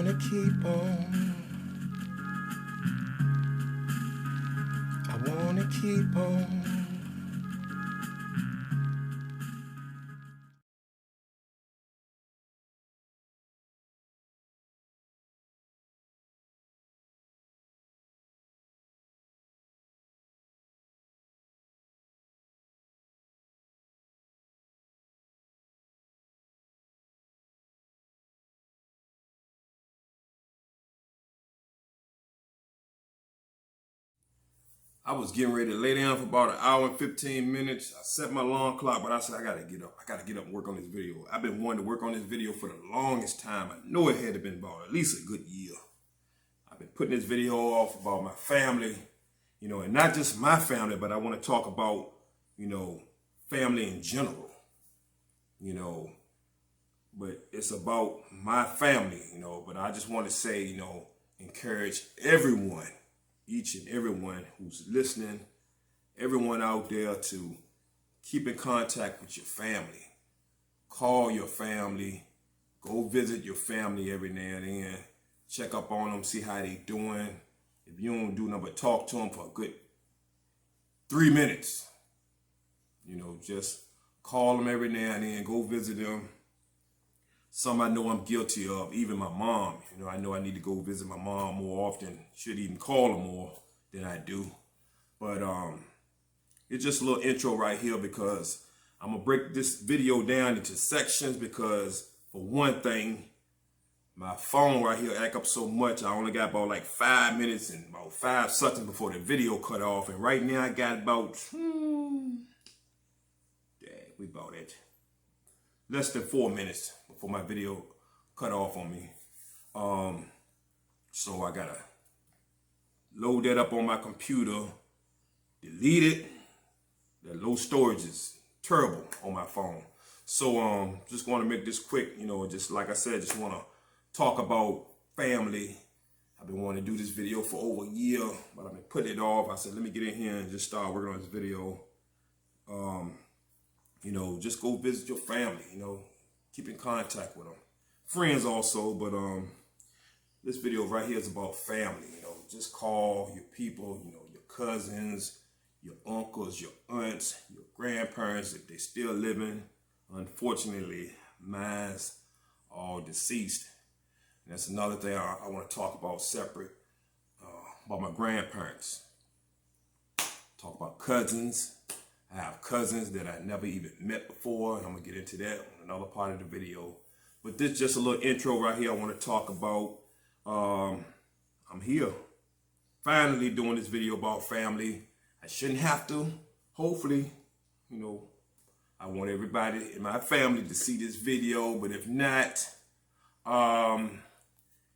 wanna keep on. I wanna keep on. I was getting ready to lay down for about an hour and 15 minutes. I set my alarm clock, but I said, I gotta get up. I gotta get up and work on this video. I've been wanting to work on this video for the longest time. I know it had to been about at least a good year. I've been putting this video off about my family, and not just my family, but I want to talk about, family in general, but it's about my family, but I just want to say, encourage everyone, each and everyone who's listening, everyone out there to keep in contact with your family. Call your family, go visit your family every now and then, check up on them, see how they doing. If you don't do nothing but talk to them for a good 3 minutes, just call them every now and then, go visit them. Some I know I'm guilty of, even my mom. I know I need to go visit my mom more often. Should even call her more than I do. But it's just a little intro right here because I'm going to break this video down into sections because, for one thing, my phone right here act up so much. I only got about like 5 minutes and about 5 seconds before the video cut off. And right now I got about, we about it. Less than 4 minutes before my video cut off on me. So I gotta load that up on my computer, delete it. That low storage is terrible on my phone. So just want to make this quick, just like I said, just want to talk about family. I've been wanting to do this video for over a year, but I've been putting it off. I said, let me get in here and just start working on this video. Just go visit your family, keep in contact with them. Friends also, but this video right here is about family, just call your people, your cousins, your uncles, your aunts, your grandparents, if they're still living. Unfortunately, mine's all deceased. And that's another thing I want to talk about separate, about my grandparents. Talk about cousins. I have cousins that I never even met before, and I'm going to get into that on another part of the video. But this is just a little intro right here I want to talk about. I'm here, finally doing this video about family. I shouldn't have to. Hopefully, I want everybody in my family to see this video, but if not,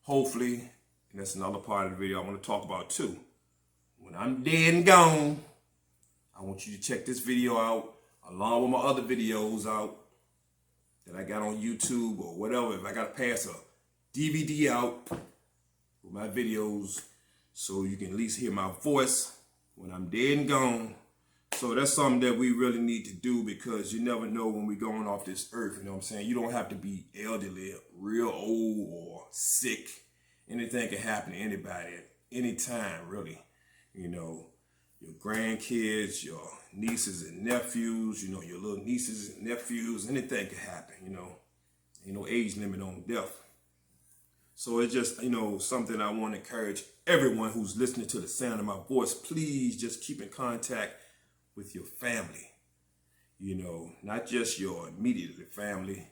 hopefully, and that's another part of the video I want to talk about too. When I'm dead and gone, I want you to check this video out along with my other videos out that I got on YouTube or whatever. If I got to pass a DVD out with my videos so you can at least hear my voice when I'm dead and gone. So that's something that we really need to do because you never know when we're going off this earth. You know what I'm saying? You don't have to be elderly, real old, or sick. Anything can happen to anybody at any time, really. Your grandkids, your nieces and nephews, your little nieces and nephews, anything can happen, Ain't no age limit on death. So it's just, something I want to encourage everyone who's listening to the sound of my voice. Please just keep in contact with your family. Not just your immediate family,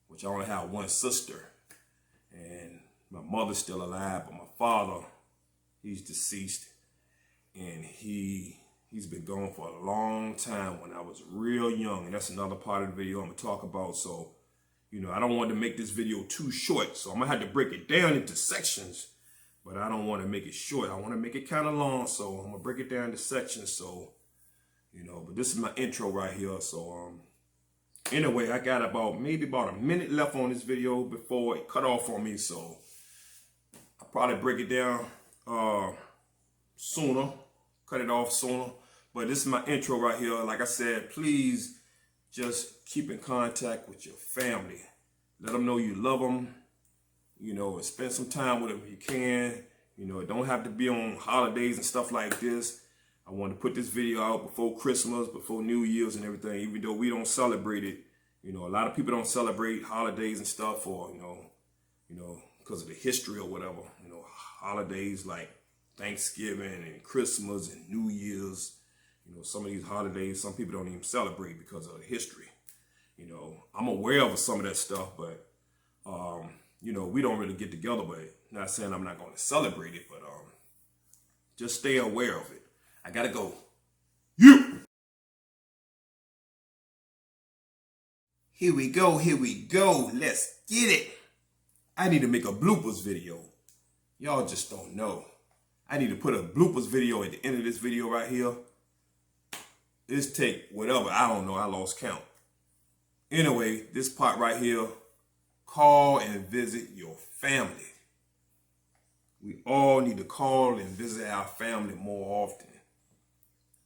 which I only have one sister. And my mother's still alive, but my father, he's deceased. And he's been gone for a long time when I was real young. And that's another part of the video I'm going to talk about. So, I don't want to make this video too short. So I'm going to have to break it down into sections. But I don't want to make it short. I want to make it kind of long. So I'm going to break it down into sections. So, but this is my intro right here. So, anyway, I got maybe about a minute left on this video before it cut off on me. So I'll probably break it down sooner, cut it off sooner. But this is my intro right here. Like I said, please just keep in contact with your family. Let them know you love them. you know, and spend some time with them if you can. You know, it don't have to be on holidays and stuff like this. I want to put this video out before Christmas, before New Year's and everything, even though we don't celebrate it. You know, a lot of people don't celebrate holidays and stuff for, you know, because of the history or whatever. You know, holidays like Thanksgiving and Christmas and New Year's. You know, some of these holidays, some people don't even celebrate because of the history. You know, I'm aware of some of that stuff, but, you know, we don't really get together. But not saying I'm not going to celebrate it, but just stay aware of it. I gotta go. You. Here we go. Here we go. Let's get it. I need to make a bloopers video. Y'all just don't know. I need to put a bloopers video at the end of this video right here. This take whatever. I don't know. I lost count. Anyway, this part right here. Call and visit your family. We all need to call and visit our family more often.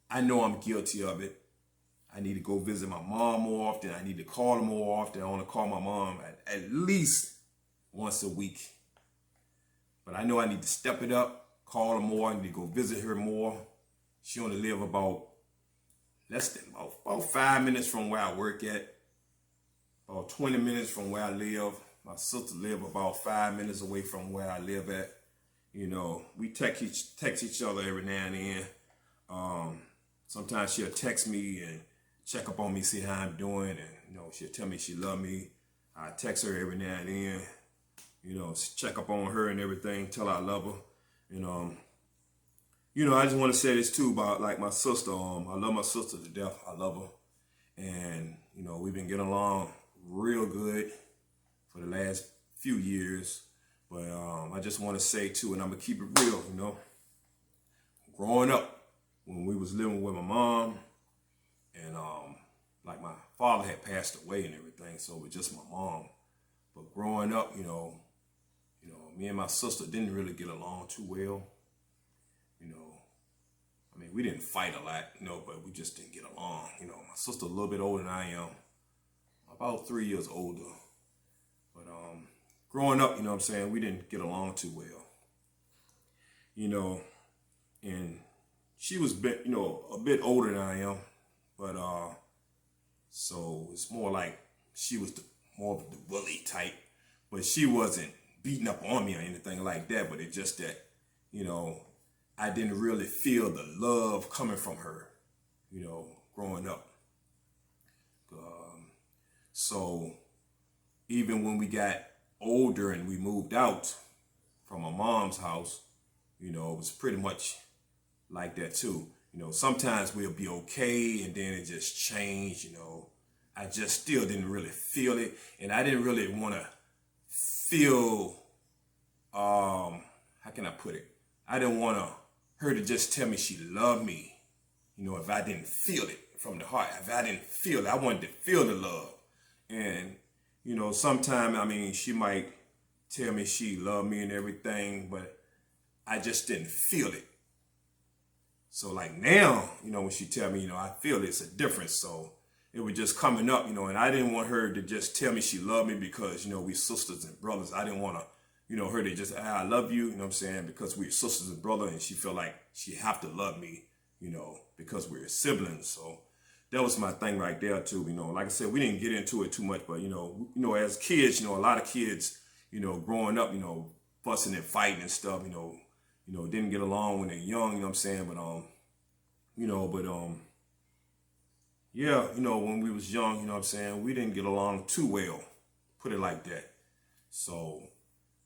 I know I'm guilty of it. I need to go visit my mom more often. I need to call her more often. I want to call my mom at least once a week. But I know I need to step it up, call her more. I need to go visit her more. She only live about less than about 5 minutes from where I work at. About 20 minutes from where I live. My sister live about 5 minutes away from where I live at. You know, we text each other every now and then. Sometimes she'll text me and check up on me, see how I'm doing, and you know, she'll tell me she love me. I text her every now and then, you know, check up on her and everything, tell her I love her. And you know, I just want to say this too about like my sister. I love my sister to death. I love her, and you know, we've been getting along real good for the last few years. But I just want to say too, and I'm gonna keep it real, you know, growing up, when we was living with my mom, and like my father had passed away and everything, so it was just my mom. But growing up, you know, me and my sister didn't really get along too well. You know, I mean, we didn't fight a lot, you know, but we just didn't get along. You know, my sister a little bit older than I am, about 3 years older. But growing up, you know what I'm saying, we didn't get along too well. You know, and she was a bit older than I am, but so it's more like she was more of the bully type, but she wasn't beating up on me or anything like that. But it's just that, you know, I didn't really feel the love coming from her, you know, growing up. So even when we got older and we moved out from my mom's house, you know, it was pretty much like that too. You know, sometimes we'll be okay and then it just changed, you know. I just still didn't really feel it, and I didn't really want to feel, how can I put it? I didn't want her to just tell me she loved me, you know, if I didn't feel it from the heart. If I didn't feel it, I wanted to feel the love. And, you know, sometimes, I mean, she might tell me she loved me and everything, but I just didn't feel it. So like now, you know, when she tell me, you know, I feel it's a difference. So it was just coming up, you know, and I didn't want her to just tell me she loved me because, you know, we sisters and brothers. I didn't want to, you know, her to just, I love you, you know what I'm saying, because we're sisters and brothers, and she felt like she have to love me, you know, because we're siblings. So that was my thing right there too, you know. Like I said, we didn't get into it too much, but, you know, as kids, you know, a lot of kids, you know, growing up, you know, fussing and fighting and stuff, you know, didn't get along when they're young, you know what I'm saying? But, yeah, you know, when we was young, you know what I'm saying, we didn't get along too well, put it like that. So,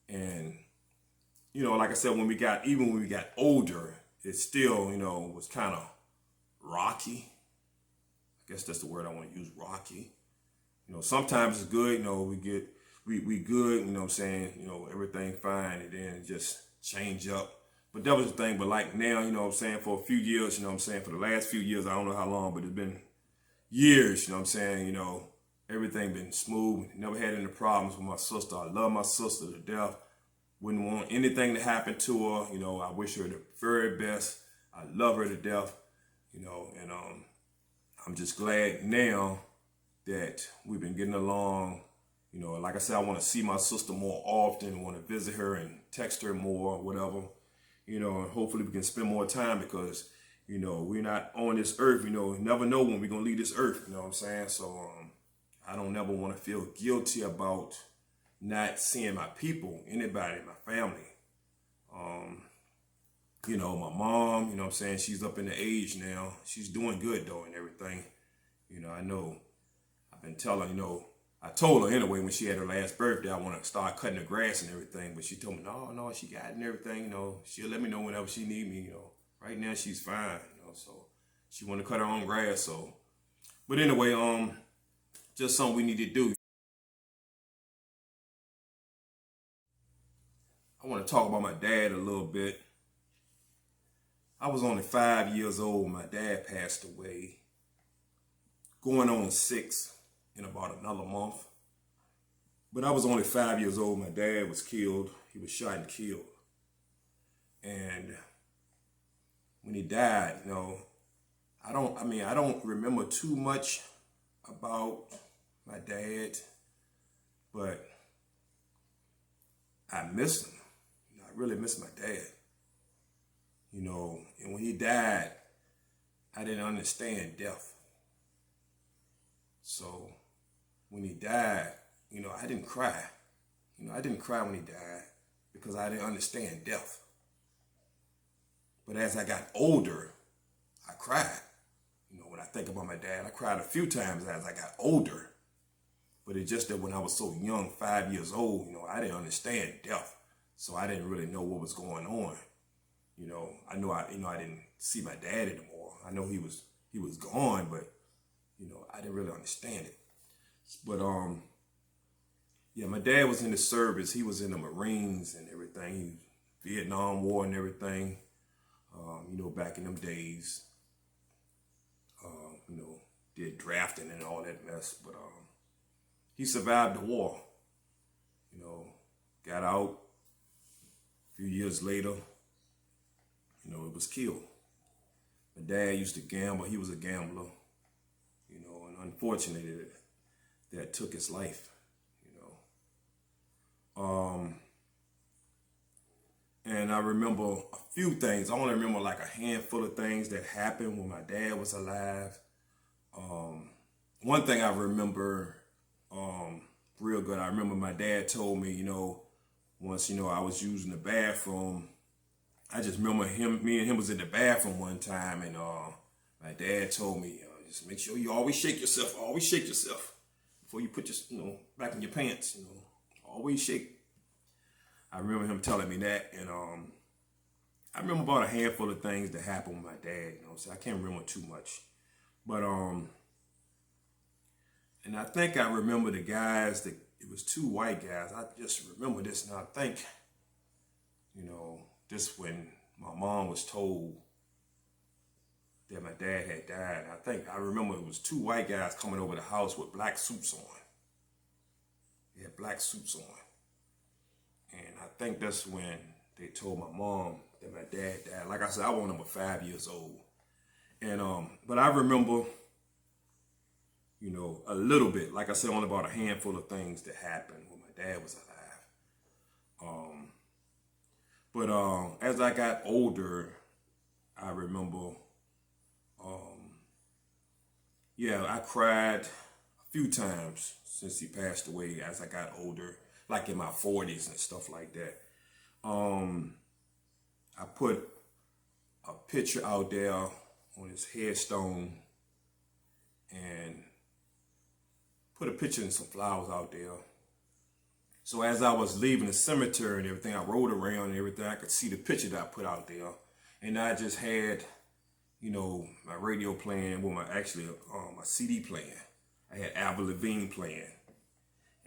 and, you know, like I said, even when we got older, it still, you know, was kind of rocky. I guess that's the word I want to use, rocky. You know, sometimes it's good, you know, we good, you know what I'm saying, you know, everything fine, and then just change up. But that was the thing. But like now, you know what I'm saying, for a few years, you know what I'm saying, for the last few years, I don't know how long, but it's been years, you know what I'm saying, you know, everything been smooth. Never had any problems with my sister. I love my sister to death. Wouldn't want anything to happen to her. You know, I wish her the very best. I love her to death, you know, and I'm just glad now that we've been getting along You know, like I said, I want to see my sister more often, want to visit her and text her more, whatever. You know, and hopefully we can spend more time because, you know, we're not on this earth, you know, never know when we're going to leave this earth, you know what I'm saying? So I don't never want to feel guilty about not seeing my people, anybody, my family. You know, my mom, you know what I'm saying, she's up in the age now. She's doing good though and everything. You know, I know I've been telling, you know, I told her anyway when she had her last birthday, I want to start cutting the grass and everything. But she told me, no, she got it and everything. You know, she'll let me know whenever she need me. You know, right now she's fine. You know, so she want to cut her own grass. So, but anyway, just something we need to do. I want to talk about my dad a little bit. I was only 5 years old. My dad passed away, going on 6 in about another month. But I was only 5 years old. My dad was killed. He was shot and killed. And when he died, you know, I don't remember too much about my dad, but I miss him. You know, I really miss my dad. You know, and when he died, I didn't understand death. So when he died, you know, I didn't cry. You know, I didn't cry when he died because I didn't understand death. But as I got older, I cried. You know, when I think about my dad, I cried a few times as I got older. But it's just that when I was so young, 5 years old, you know, I didn't understand death. So I didn't really know what was going on. You know, I didn't see my dad anymore. I know he was gone, but, you know, I didn't really understand it. But, yeah, my dad was in the service. He was in the Marines and everything. Vietnam War and everything, you know, back in them days. You know, did drafting and all that mess. But he survived the war. You know, got out a few years later. You know, it was killed. My dad used to gamble. He was a gambler. You know, and unfortunately, that took his life. And I remember a few things. I only remember like a handful of things that happened when my dad was alive. One thing I remember real good, I remember my dad told me, you know, once, you know, I was using the bathroom. I just remember me and him was in the bathroom one time, and my dad told me, just make sure you always shake yourself before you put your, you know, back in your pants, you know, always shake. I remember him telling me that, and I remember about a handful of things that happened with my dad, you know, so I can't remember too much. But, and I think I remember the guys that, it was 2 white guys. I just remember this, and I think, you know, this when my mom was told that my dad had died. I remember it was 2 white guys coming over the house with black suits on. They had black suits on. And I think that's when they told my mom that my dad died. Like I said, I was only 5 years old. And, but I remember, you know, a little bit, like I said, only about a handful of things that happened when my dad was alive. But as I got older, I remember, yeah, I cried a few times since he passed away as I got older, like in my 40s and stuff like that. I put a picture out there on his headstone and put a picture and some flowers out there. So as I was leaving the cemetery and everything, I rode around and everything, I could see the picture that I put out there. And I just had, you know, my radio playing, well, my CD playing. I had Avril Lavigne playing.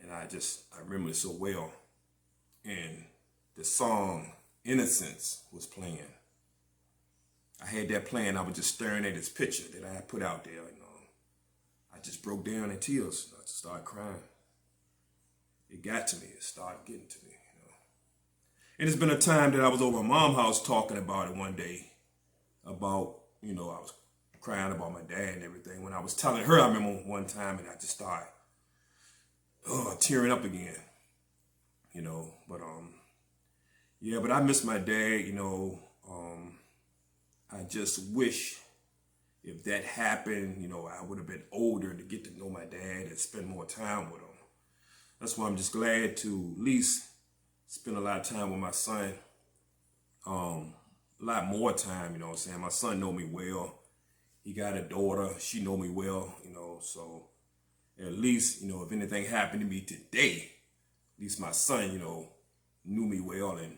And I remember it so well. And the song Innocence was playing. I had that playing. I was just staring at this picture that I had put out there. And I just broke down in tears. I just started crying. It got to me. It started getting to me. You know. And it's been a time that I was over at my mom's house talking about it one day. About, you know, I was crying about my dad and everything. When I was telling her, I remember one time, and I just started tearing up again, but yeah, but I miss my dad, I just wish if that happened, I would have been older to get to know my dad and spend more time with him. That's why I'm just glad to at least spend a lot of time with my son. A lot more time, what I'm saying? My son know me well. He got a daughter, she know me well, so at least, if anything happened to me today, at least my son, knew me well and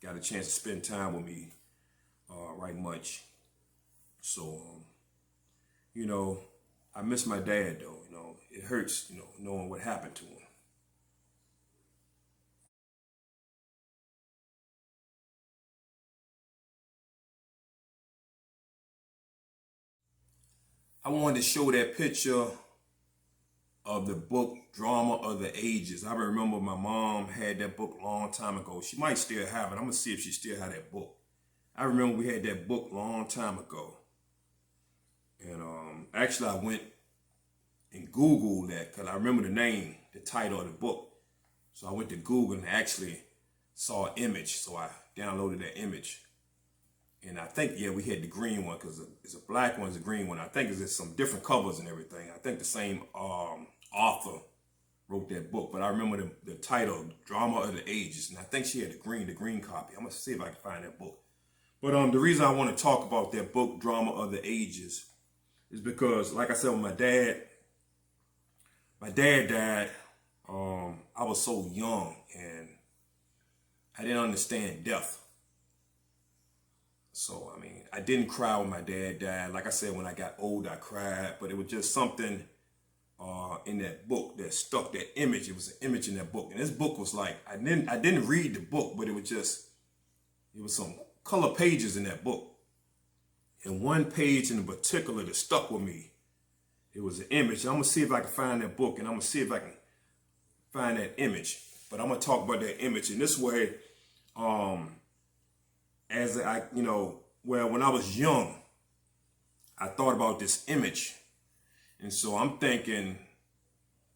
got a chance to spend time with me right much. So, I miss my dad though, it hurts, knowing what happened to him. I wanted to show that picture of the book Drama of the Ages. I remember my mom had that book a long time ago. She might still have it. I'm gonna see if she still has that book. I remember we had that book a long time ago. And actually I went and Googled that because I remember the name, the title of the book. So I went to Google and actually saw an image. So I downloaded that image. And I think, yeah, we had the green one because it's a black one, it's a green one. I think it's some different covers and everything. I think the same author wrote that book, but I remember the title, Drama of the Ages. And I think she had the green copy. I'm gonna see if I can find that book. But the reason I want to talk about that book, Drama of the Ages, is because, like I said, when my dad died, I was so young and I didn't understand death. So, I mean, I didn't cry when my dad died. Like I said, when I got old, I cried, but it was just something in that book that stuck, that image. It was an image in that book. And this book was like, I didn't read the book, but it was some color pages in that book. And one page in particular that stuck with me, it was an image. I'm gonna see if I can find that book and I'm gonna see if I can find that image. But I'm gonna talk about that image in this way. As I, when I was young, I thought about this image. And so I'm thinking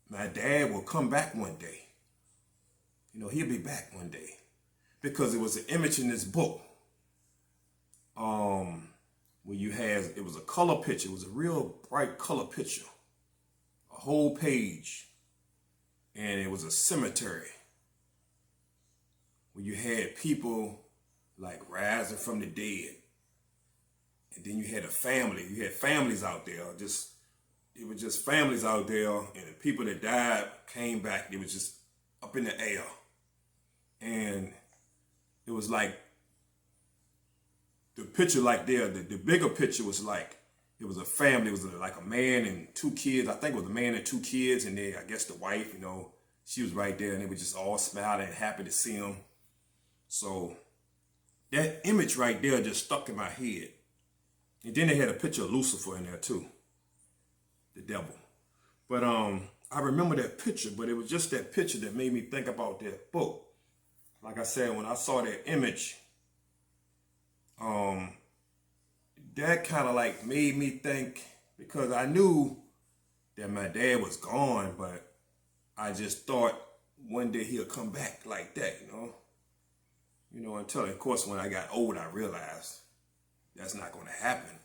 my dad will come back one day. He'll be back one day because it was an image in this book. Where it was a color picture. It was a real bright color picture, a whole page. And it was a cemetery where you had people like rising from the dead. And then you had a family. You had families out there. It was just families out there. And the people that died came back. It was just up in the air. And it was like the picture like there, the bigger picture was like, it was a family. It was like a man and two kids. I think it was a man and two kids. And then I guess the wife, she was right there and they were just all smiling and happy to see him. So that image right there just stuck in my head. And then they had a picture of Lucifer in there too, the devil. But I remember that picture, but it was just that picture that made me think about that book. Like I said, when I saw that image, that kind of like made me think, because I knew that my dad was gone, but I just thought one day he'll come back like that, until, of course, when I got old, I realized that's not going to happen.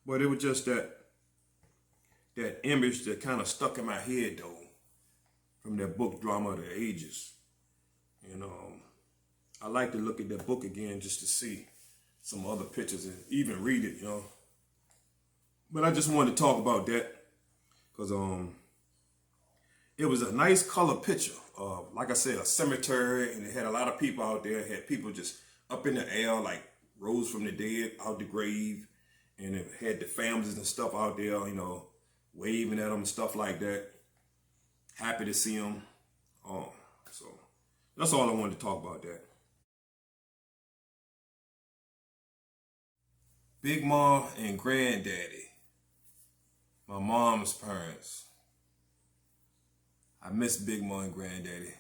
But it was just that image that kind of stuck in my head, though, from that book, Drama of the Ages. I like to look at that book again just to see some other pictures and even read it, But I just wanted to talk about that because it was a nice color picture. Like I said, a cemetery, and it had a lot of people out there. It had people just up in the air, like rose from the dead out the grave. And it had the families and stuff out there, waving at them and stuff like that. Happy to see them. So that's all I wanted to talk about that. Big Mom and Granddaddy, my mom's parents. I miss Big Mom and Granddaddy,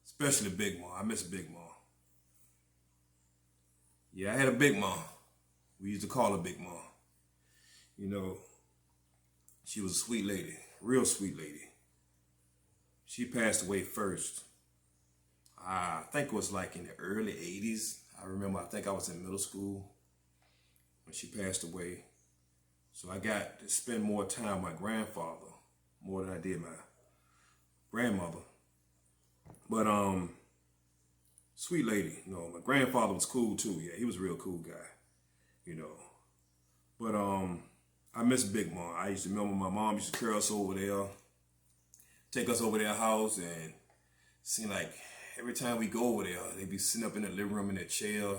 especially Big Mom. I miss Big Mom. Yeah, I had a Big Mom. We used to call her Big Mom. She was a sweet lady, real sweet lady. She passed away first. I think it was like in the early 80s. I remember, I think I was in middle school when she passed away. So I got to spend more time with my grandfather, more than I did my grandmother. But sweet lady, you know, my grandfather was cool too. Yeah, he was a real cool guy, you know. But I miss Big Mom. I used to remember my mom used to carry us over there, take us over their house, and seem like every time we go over there, they'd be sitting up in the living room in their chair,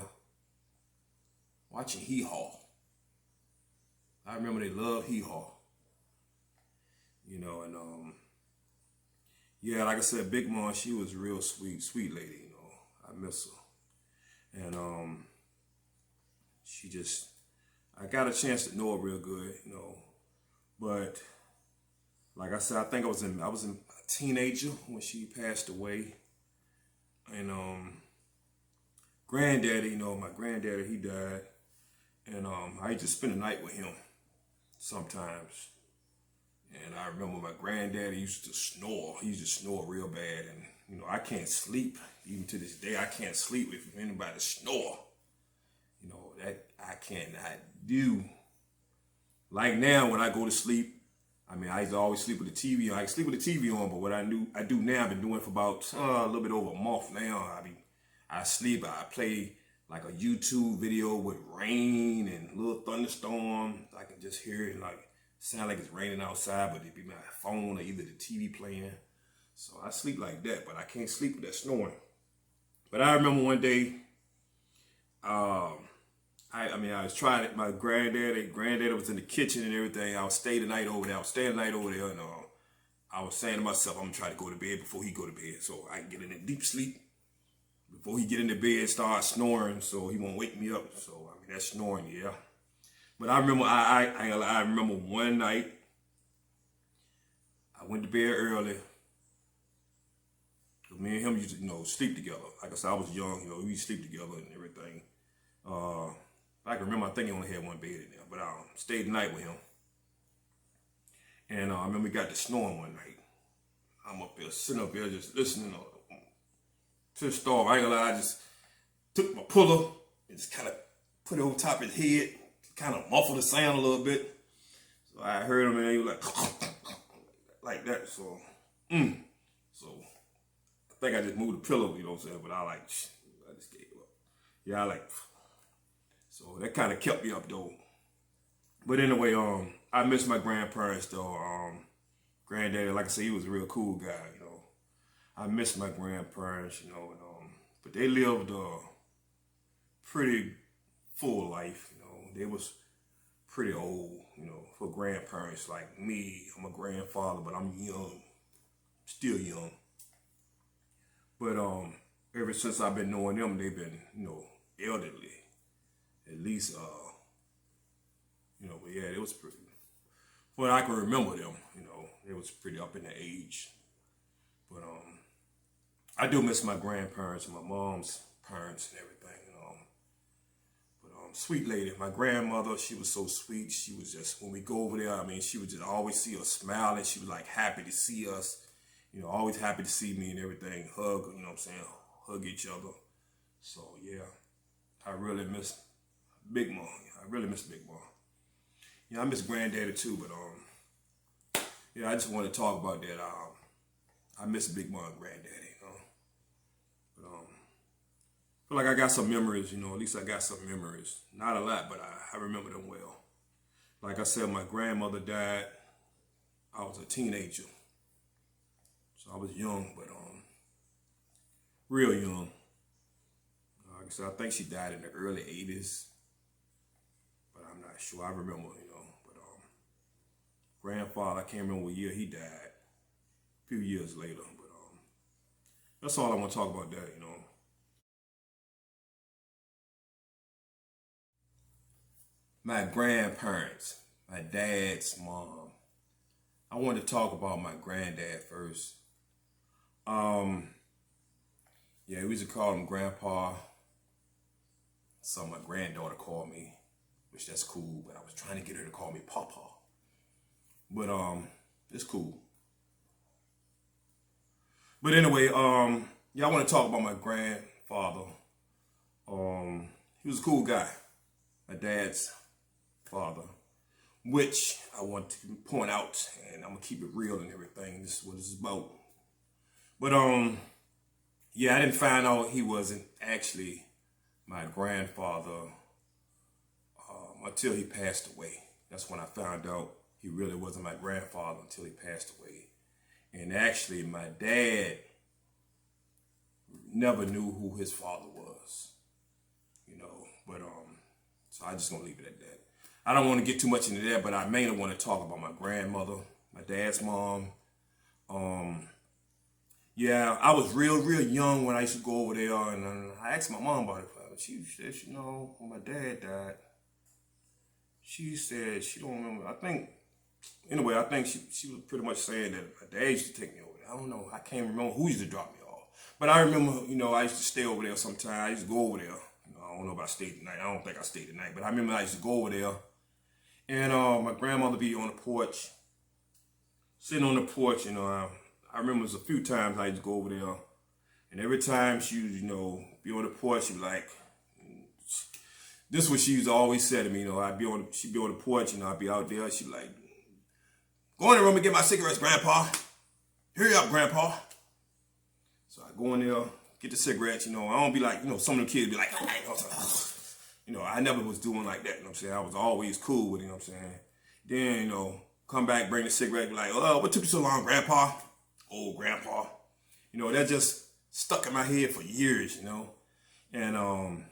watching Hee Haw. I remember they loved Hee Haw. You know, and yeah, like I said, Big Mom, she was a real sweet lady, you know. I miss her. And she just, I got a chance to know her real good, you know. But like I said, I think I was a teenager when she passed away. And granddaddy, you know, my granddaddy, he died. And I used to spend the night with him sometimes. And I remember my granddaddy used to snore. He used to snore real bad. And, you know, I can't sleep. Even to this day, I can't sleep if anybody snore. You know, that I cannot do. Like now, when I go to sleep, I mean, I used to always sleep with the TV on. I can sleep with the TV on, but what I do now, I've been doing for about a little bit over a month now. I sleep, I play like a YouTube video with rain and little thunderstorm. I can just hear it, like, sound like it's raining outside, but it'd be my phone or either the TV playing. So I sleep like that, but I can't sleep with that snoring. But I remember one day, I was trying it. My granddaddy was in the kitchen and everything. I was staying the night over there. And I was saying to myself, I'm gonna try to go to bed before he go to bed, so I can get in a deep sleep before he get in the bed, start snoring, so he won't wake me up. So I mean, that's snoring, yeah. But I remember, I remember one night I went to bed early. Me and him used to, you know, sleep together. Like I said, I was young, you know, we used to sleep together and everything. I can remember, I think he only had one bed in there, but I stayed the night with him. And I remember we got to snoring one night. I'm up there, sitting up there, just listening to the storm. I ain't gonna lie, I just took my pillow and just kind of put it over top of his head, kind of muffled the sound a little bit. So I heard him and he was like that. So, so I think I just moved the pillow, you know what I'm saying? But I just gave up. Yeah, so that kind of kept me up though. But anyway, I miss my grandparents though. Granddaddy, like I said, he was a real cool guy, you know. I miss my grandparents, you know, but they lived a pretty full life, you know. They was pretty old, you know, for grandparents like me. I'm a grandfather, but I'm young, still young. But ever since I've been knowing them, they've been, you know, elderly. At least, you know, but yeah, it was pretty. Well, I can remember them, you know, they was pretty up in the age. But I do miss my grandparents and my mom's parents and everything, you know. But sweet lady, my grandmother, she was so sweet. She was just, when we go over there, I mean, she would just always see us smiling. She was like happy to see us, you know, always happy to see me and everything. Hug, you know what I'm saying? Hug each other. So yeah, I really miss Big Mom. I really miss Big Mom. Yeah, I miss Granddaddy too, but yeah, I just want to talk about that. I miss Big Mom and Granddaddy, you know. But I feel like I got some memories, you know. At least I got some memories. Not a lot, but I remember them well. Like I said, my grandmother died. I was a teenager, so I was young, but real young. Like I said, I think she died in the early 80s. I'm not sure. I remember, you know, but grandfather, I can't remember what year he died. A few years later, but that's all I want to talk about that, you know. My grandparents, my dad's mom. I wanted to talk about my granddad first. Yeah, we used to call him Grandpa. So my granddaughter called me, which that's cool, but I was trying to get her to call me Papa. But it's cool. But anyway, yeah, I want to talk about my grandfather. He was a cool guy, my dad's father, which I want to point out, and I'm gonna keep it real and everything. This is what it's about. But yeah, I didn't find out he wasn't actually my grandfather until he passed away. That's when I found out he really wasn't my grandfather until he passed away. And actually, my dad never knew who his father was, you know. But so I just gonna leave it at that. I don't want to get too much into that, but I mainly want to talk about my grandmother, my dad's mom. Yeah, I was real young when I used to go over there, and I asked my mom about it. She said, you know, when my dad died, she said she don't remember. I think she was pretty much saying that my dad used to take me over there. I don't know. I can't remember who used to drop me off. But I remember, you know, I used to stay over there sometimes. I used to go over there. You know, I don't know if I stayed the night. I don't think I stayed the night. But I remember I used to go over there. And my grandmother be on the porch, sitting on the porch. You know, I remember it was a few times I used to go over there. And every time she would, you know, be on the porch, she'd be like, this is what she used to always say to me, you know, she'd be on the porch, you know, I'd be out there, she'd be like, go in the room and get my cigarettes, Grandpa. Hurry up, Grandpa. So I go in there, get the cigarettes, you know, I don't be like, you know, some of the kids be like, you know, I never was doing like that, you know what I'm saying? I was always cool with it, you know what I'm saying? Then, you know, come back, bring the cigarette, be like, oh, what took you so long, Grandpa? Old Grandpa. You know, that just stuck in my head for years, you know? And,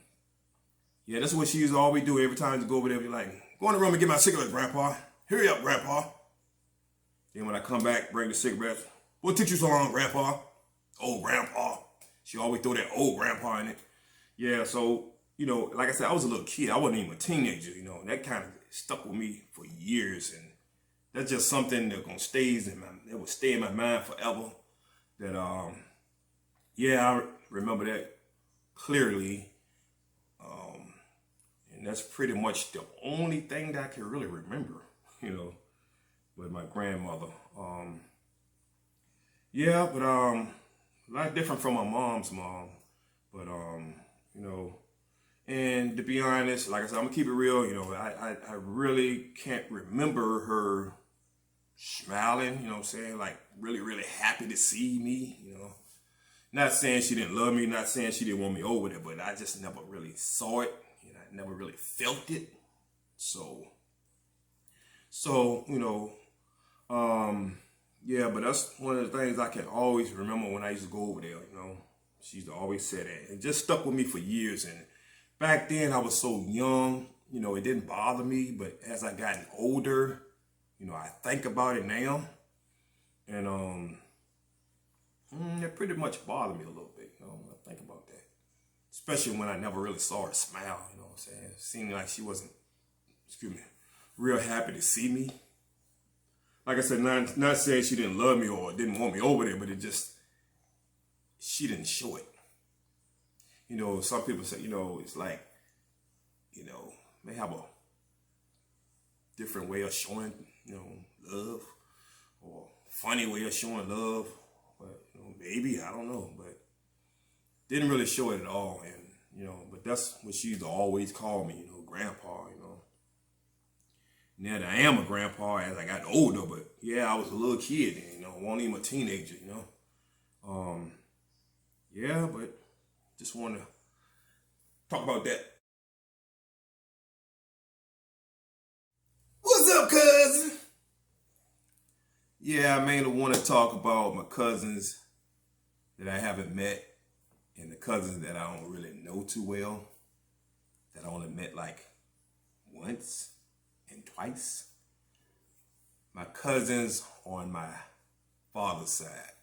yeah, that's what she used to always do. Every time to go over there, be like, go in the room and get my cigarettes, Grandpa. Hurry up, Grandpa. Then when I come back, bring the cigarettes. What took you so long, Grandpa? Old Grandpa. She always throw that old Grandpa in it. Yeah, so, you know, like I said, I was a little kid. I wasn't even a teenager, you know. And that kind of stuck with me for years. And that's just something that will stay in my mind forever. That, yeah, I remember that clearly. And that's pretty much the only thing that I can really remember, you know, with my grandmother. Yeah, but a lot different from my mom's mom. But you know, and to be honest, like I said, I'm gonna keep it real. You know, I really can't remember her smiling. You know what I'm saying? Like really happy to see me. You know, not saying she didn't love me, not saying she didn't want me over there, but I just never really saw it. I never really felt it. So, you know, yeah, but that's one of the things I can always remember when I used to go over there, you know. She used to always say that. It just stuck with me for years. And back then I was so young, you know, it didn't bother me. But as I gotten older, you know, I think about it now. And it pretty much bothered me a little bit, you know, when I think about that. Especially when I never really saw her smile, you know what I'm saying? It seemed like she wasn't, real happy to see me. Like I said, not saying she didn't love me or didn't want me over there, but she didn't show it. You know, some people say, you know, it's like, you know, they have a different way of showing, you know, love, or funny way of showing love. But, you know, maybe, I don't know, but didn't really show it at all. And, you know, but that's what she used to always call me, you know, Grandpa, you know. Now that I am a grandpa as I got older, but yeah, I was a little kid then, you know, wasn't even a teenager, you know. Yeah, but just want to talk about that. What's up, cousin? Yeah, I mainly want to talk about my cousins that I haven't met and the cousins that I don't really know too well, that I only met like once and twice. My cousins on my father's side,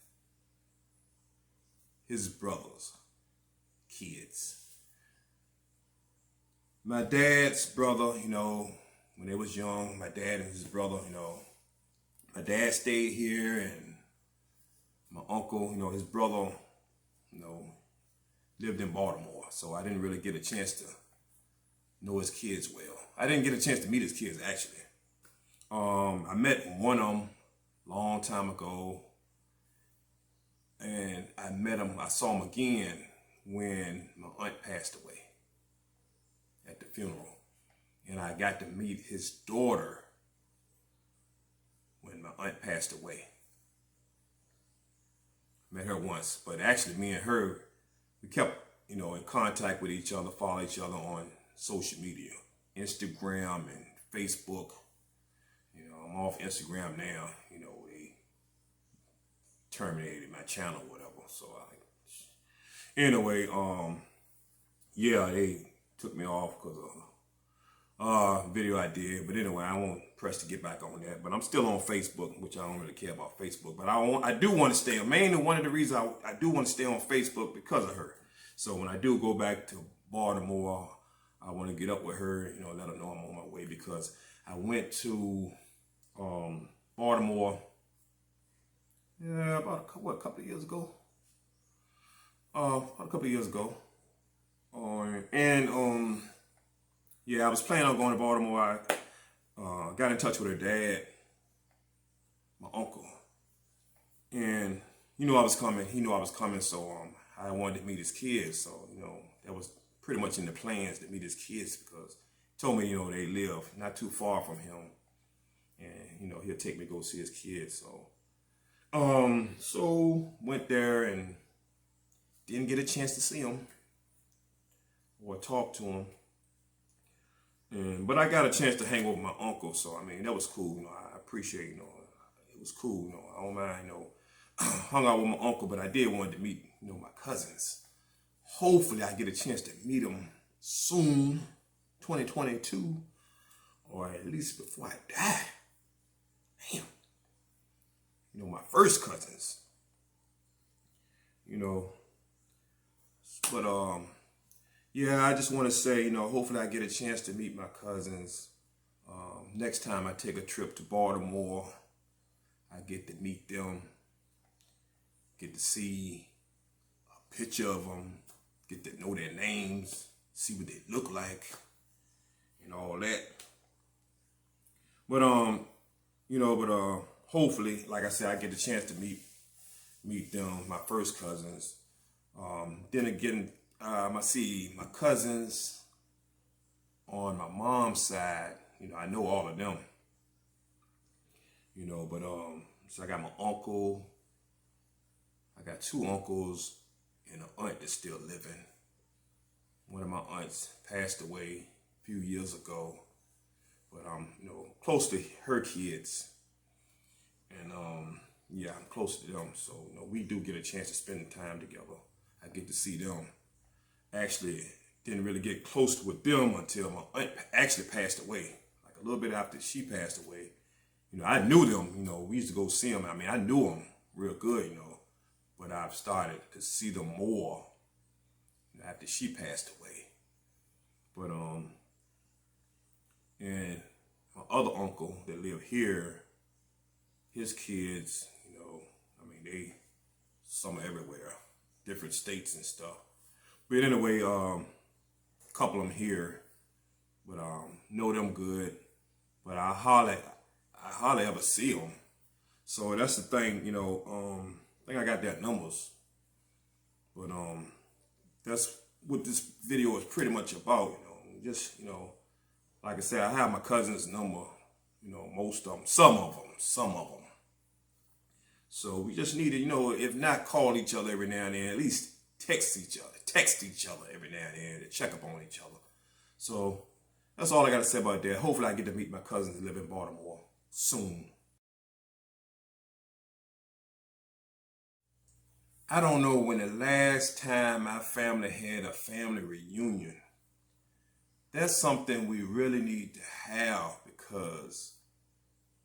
his brothers, kids. My dad's brother, you know, when they was young, my dad and his brother, you know, my dad stayed here and my uncle, you know, his brother, you know, lived in Baltimore. So I didn't really get a chance to know his kids well. I didn't get a chance to meet his kids, actually. I met one of them a long time ago. And I met him, I saw him again when my aunt passed away at the funeral. And I got to meet his daughter when my aunt passed away. Met her once, but actually me and her, we kept, in contact with each other, follow each other on social media, Instagram and Facebook. I'm off Instagram now. They terminated my channel, whatever. So anyway, yeah, they took me off because of video I did. But anyway, I won't press to get back on that. But I'm still on Facebook, which I don't really care about Facebook. But I do want to stay on. Mainly one of the reasons I do want to stay on Facebook because of her. So when I do go back to Baltimore, I want to get up with her, let her know I'm on my way, because I went to Baltimore, about a couple of years ago. Yeah, I was planning on going to Baltimore. I got in touch with her dad, my uncle, and he knew I was coming, so I wanted to meet his kids. So that was pretty much in the plans to meet his kids, because he told me they live not too far from him, and he'll take me to go see his kids. So went there and didn't get a chance to see him or talk to him. But I got a chance to hang with my uncle, so that was cool. I appreciate, it was cool. I don't mind, hung out with my uncle, but I did want to meet, my cousins. Hopefully I get a chance to meet them soon, 2022, or at least before I die. Damn. My first cousins. But yeah, I just want to say, hopefully I get a chance to meet my cousins. Next time I take a trip to Baltimore, I get to meet them, get to see a picture of them, get to know their names, see what they look like, and all that. But hopefully, like I said, I get a chance to meet them, my first cousins. Then again, I see my cousins on my mom's side. I know all of them. But so I got my uncle. I got two uncles and an aunt that's still living. One of my aunts passed away a few years ago, but I'm close to her kids, and yeah, I'm close to them. So we do get a chance to spend time together. I get to see them. Actually, didn't really get close with them until my aunt actually passed away. Like a little bit after she passed away, I knew them. We used to go see them. I knew them real good, but I've started to see them more after she passed away. But and my other uncle that lived here, his kids, they some are everywhere, different states and stuff. But anyway, a couple of them here, but know them good. But I hardly ever see them. So that's the thing, I think I got their numbers. But that's what this video is pretty much about, just, like I said, I have my cousin's number, most of them, some of them. So we just need to, if not call each other every now and then, at least text each other every now and then to check up on each other. So that's all I got to say about that. Hopefully I get to meet my cousins that live in Baltimore soon. I don't know when the last time my family had a family reunion. That's something we really need to have, because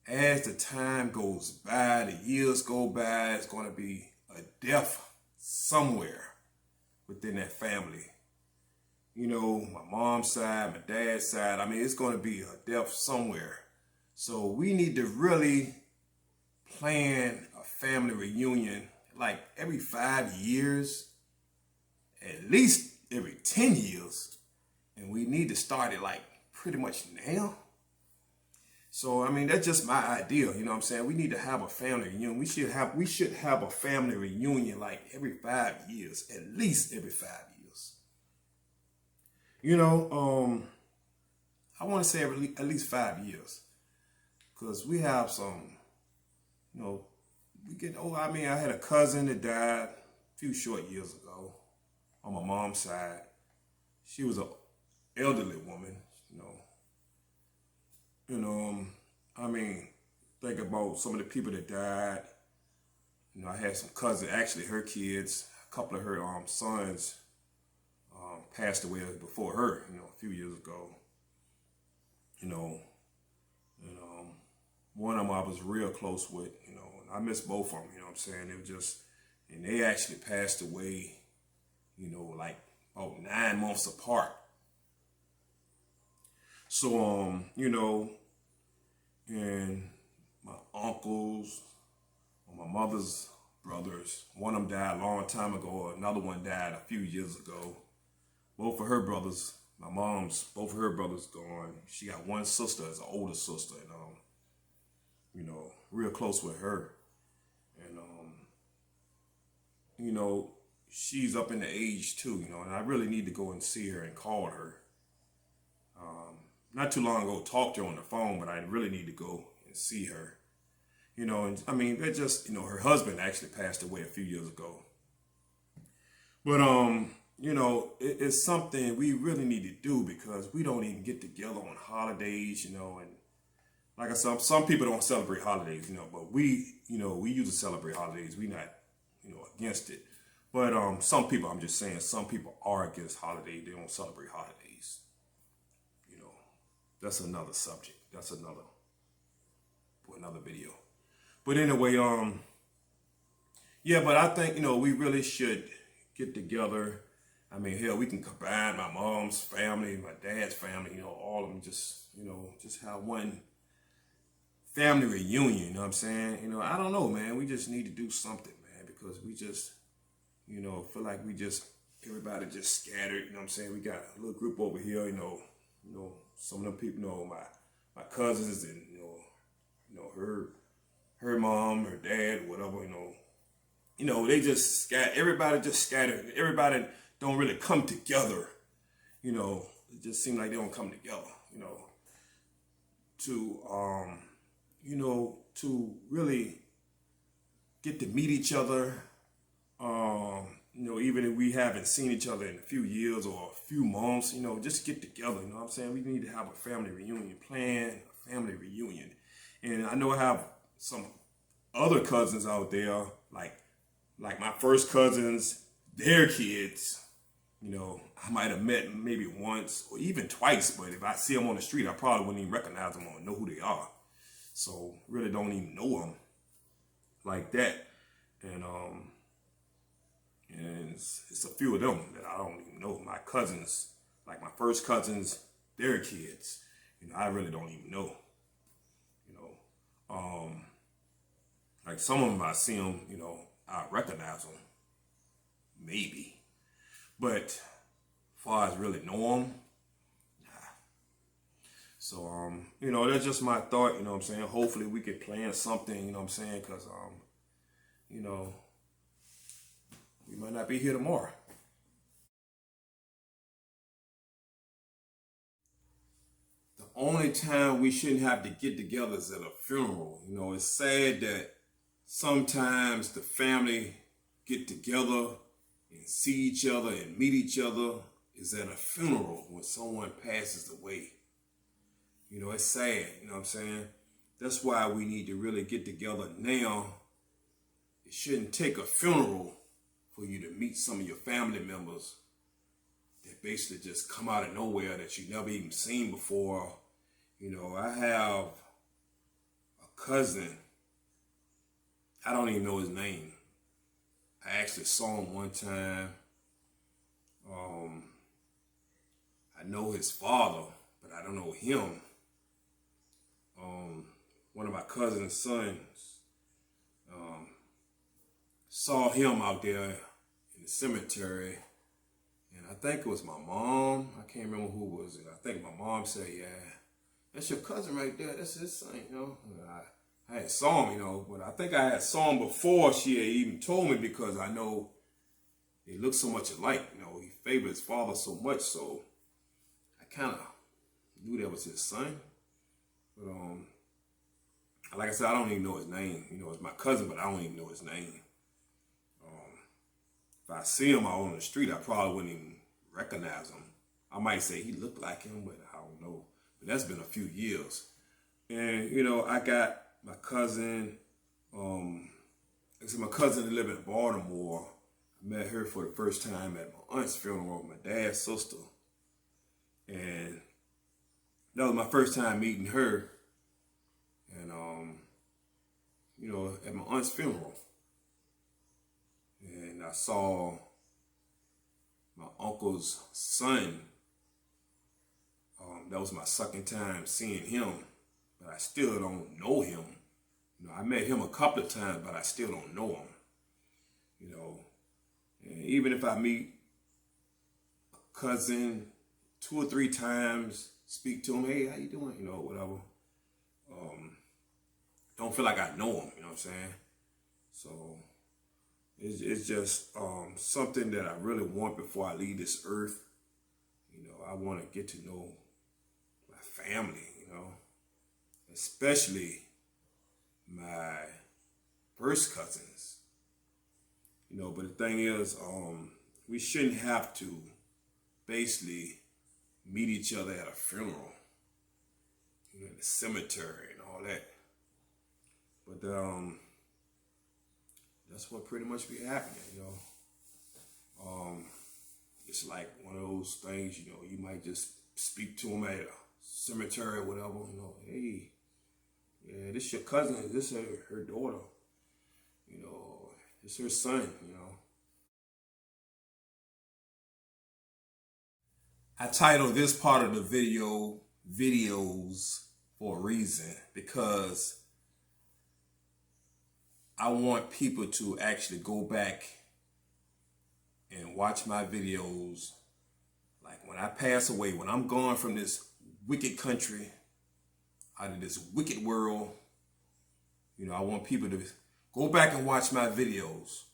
as the time goes by, the years go by, it's going to be a death somewhere within that family. My mom's side, my dad's side, it's going to be a death somewhere. So we need to really plan a family reunion like every 5 years, at least every 10 years. And we need to start it like pretty much now. So I mean, that's just my idea. You know what I'm saying? We need to have a family reunion. We should have a family reunion like every 5 years, at least every 5 years. You know, I want to say at least 5 years, because we have some, you know, we get old. I mean, I had a cousin that died a few short years ago on my mom's side. She was an elderly woman, you know. I mean, think about some of the people that died. You know, I had some cousins, actually her kids, a couple of her sons passed away before her, you know, a few years ago. You know, and one of them I was real close with, you know, and I miss both of them, you know what I'm saying? It was just, and they actually passed away, you know, like about 9 months apart. So, you know, and my uncles, my mother's brothers, one of them died a long time ago, another one died a few years ago. Both of her brothers, both of her brothers gone. She got one sister as an older sister, and you know, real close with her. And you know, she's up in the age too, you know, and I really need to go and see her and call her. Not too long ago, talked to her on the phone, but I really need to go and see her. You know, and I mean, that just, you know, her husband actually passed away a few years ago. But, you know, it's something we really need to do, because we don't even get together on holidays, you know, and like I said, some people don't celebrate holidays, you know, but we, you know, we usually celebrate holidays. We not, you know, against it. But some people, I'm just saying, some people are against holidays. They don't celebrate holidays. You know, that's another subject. That's for another video. But anyway, yeah, but I think, you know, we really should get together. I mean, hell, we can combine my mom's family, my dad's family, you know, all of them, just, you know, just have one family reunion, you know what I'm saying? You know, I don't know, man. We just need to do something, man, because we just, you know, feel like everybody just scattered, you know what I'm saying? We got a little group over here, you know, some of them people, you know, my cousins and, you know, her mom, her dad, whatever, you know, they just everybody just scattered. Everybody don't really come together, you know. It just seems like they don't come together, you know, to really get to meet each other. You know, even if we haven't seen each other in a few years or a few months, you know, just get together, you know what I'm saying? We need to have a family reunion, plan a family reunion. And I know I have some other cousins out there, like my first cousins, their kids, you know, I might have met maybe once or even twice, but if I see them on the street, I probably wouldn't even recognize them or know who they are. So really don't even know them like that. And it's a few of them that I don't even know. My cousins, like my first cousins, their kids, you know, I really don't even know. You know, like some of them, I see them, you know, I recognize them, maybe. But as far as really know them, nah. So, you know, that's just my thought, you know what I'm saying? Hopefully we can plan something, you know what I'm saying? Because, you know, we might not be here tomorrow. The only time we shouldn't have to get together is at a funeral. You know, it's sad that sometimes the family get together and see each other and meet each other is at a funeral when someone passes away. You know, it's sad, you know what I'm saying? That's why we need to really get together now. It shouldn't take a funeral for you to meet some of your family members that basically just come out of nowhere that you never even seen before. You know, I have a cousin, I don't even know his name. I actually saw him one time. I know his father, but I don't know him. One of my cousin's sons, saw him out there in the cemetery, and I think it was my mom. I can't remember who was it. I think my mom said, yeah. that's your cousin right there. That's his son, you know. I had saw him, you know, but I think I had saw him before she had even told me, because I know they look so much alike. You know, he favored his father so much, so I kind of knew that was his son. But like I said, I don't even know his name. You know, it's my cousin, but I don't even know his name. If I see him out on the street, I probably wouldn't even recognize him. I might say he looked like him, but I don't know. But that's been a few years. And, you know, I got my cousin, my cousin that lived in Baltimore. I met her for the first time at my aunt's funeral with my dad's sister. And that was my first time meeting her. And, you know, at my aunt's funeral. And I saw my uncle's son. That was my second time seeing him, but I still don't know him. You know, I met him a couple of times, but I still don't know him. You know, and even if I meet a cousin 2 or 3 times, speak to him, hey, how you doing? You know, whatever. Don't feel like I know him. You know what I'm saying? So it's just something that I really want before I leave this earth. You know, I want to get to know my family, you know, especially my first cousins. You know, but the thing is, we shouldn't have to basically meet each other at a funeral, you know, in the cemetery and all that. But that's what pretty much be happening, you know. It's like one of those things, you know, you might just speak to them at a cemetery or whatever, you know, hey, yeah, this your cousin, this her daughter, you know, it's her son, you know. I titled this part of the video, videos for a reason, because I want people to actually go back and watch my videos. Like when I pass away, when I'm gone from this wicked country, out of this wicked world, you know, I want people to go back and watch my videos.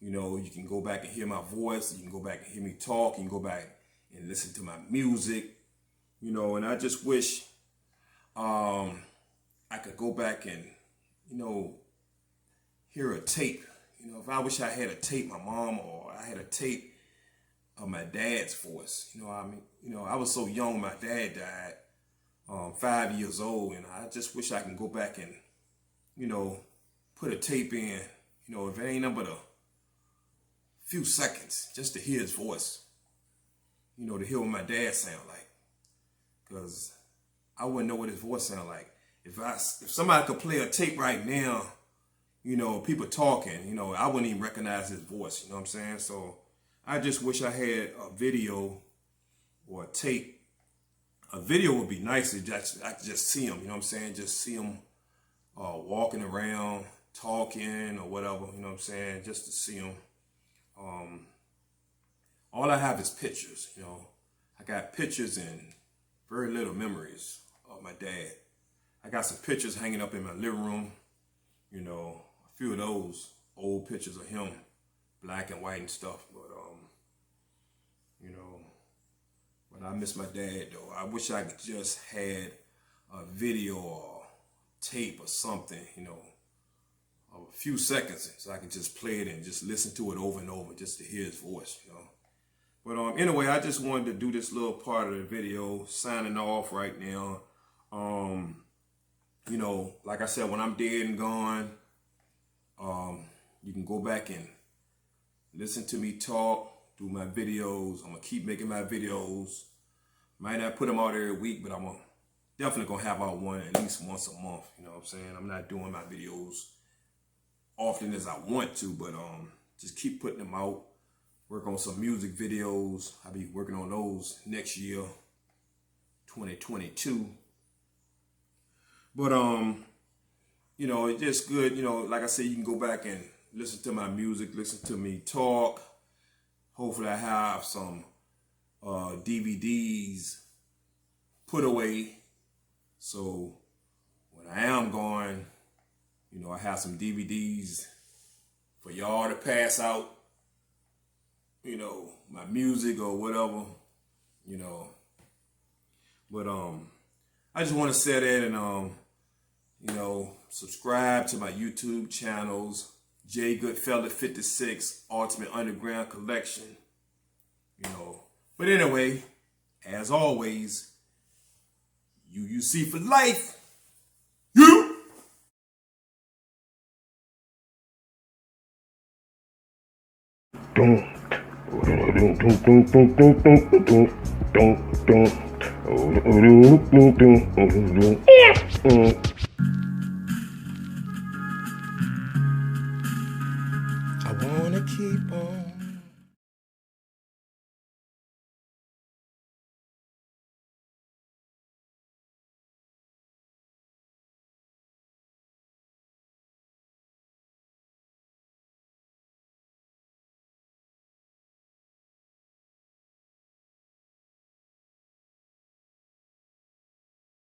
You know, you can go back and hear my voice. You can go back and hear me talk. You can go back and listen to my music. You know, and I just wish I could go back and, you know, hear a tape. You know, if I wish I had a tape, my mom, or I had a tape of my dad's voice. You know, I mean, you know, I was so young, my dad died, 5 years old, and I just wish I can go back and, you know, put a tape in, you know, if it ain't nothing but a few seconds, just to hear his voice, you know, to hear what my dad sound like, because I wouldn't know what his voice sound like. If somebody could play a tape right now, you know, people talking, you know, I wouldn't even recognize his voice, you know what I'm saying? So I just wish I had a video or a tape. A video would be nice if I could just see him, you know what I'm saying? Just see him walking around, talking or whatever, you know what I'm saying? Just to see him. All I have is pictures, you know. I got pictures and very little memories of my dad. I got some pictures hanging up in my living room, you know. A few of those old pictures of him, black and white and stuff, but you know, but I miss my dad though. I wish I could just had a video or tape or something, you know, of a few seconds, so I could just play it and just listen to it over and over just to hear his voice, you know. But anyway, I just wanted to do this little part of the video, signing off right now. You know, like I said, when I'm dead and gone, you can go back and listen to me talk, do my videos. I'm gonna keep making my videos. Might not put them out every week, but I'm definitely gonna have out one at least once a month. You know what I'm saying? I'm not doing my videos often as I want to, but just keep putting them out. Work on some music videos. I'll be working on those next year, 2022. But you know, it's just good. You know, like I said, you can go back and listen to my music, listen to me talk. Hopefully I have some DVDs put away So when I am going, you know, I have some DVDs for y'all to pass out, you know, my music or whatever, you know. But I just want to say that and you know, subscribe to my YouTube channels, J Goodfella 56 Ultimate Underground Collection, you know. But anyway, as always, UUC for life. You. I wanna keep on.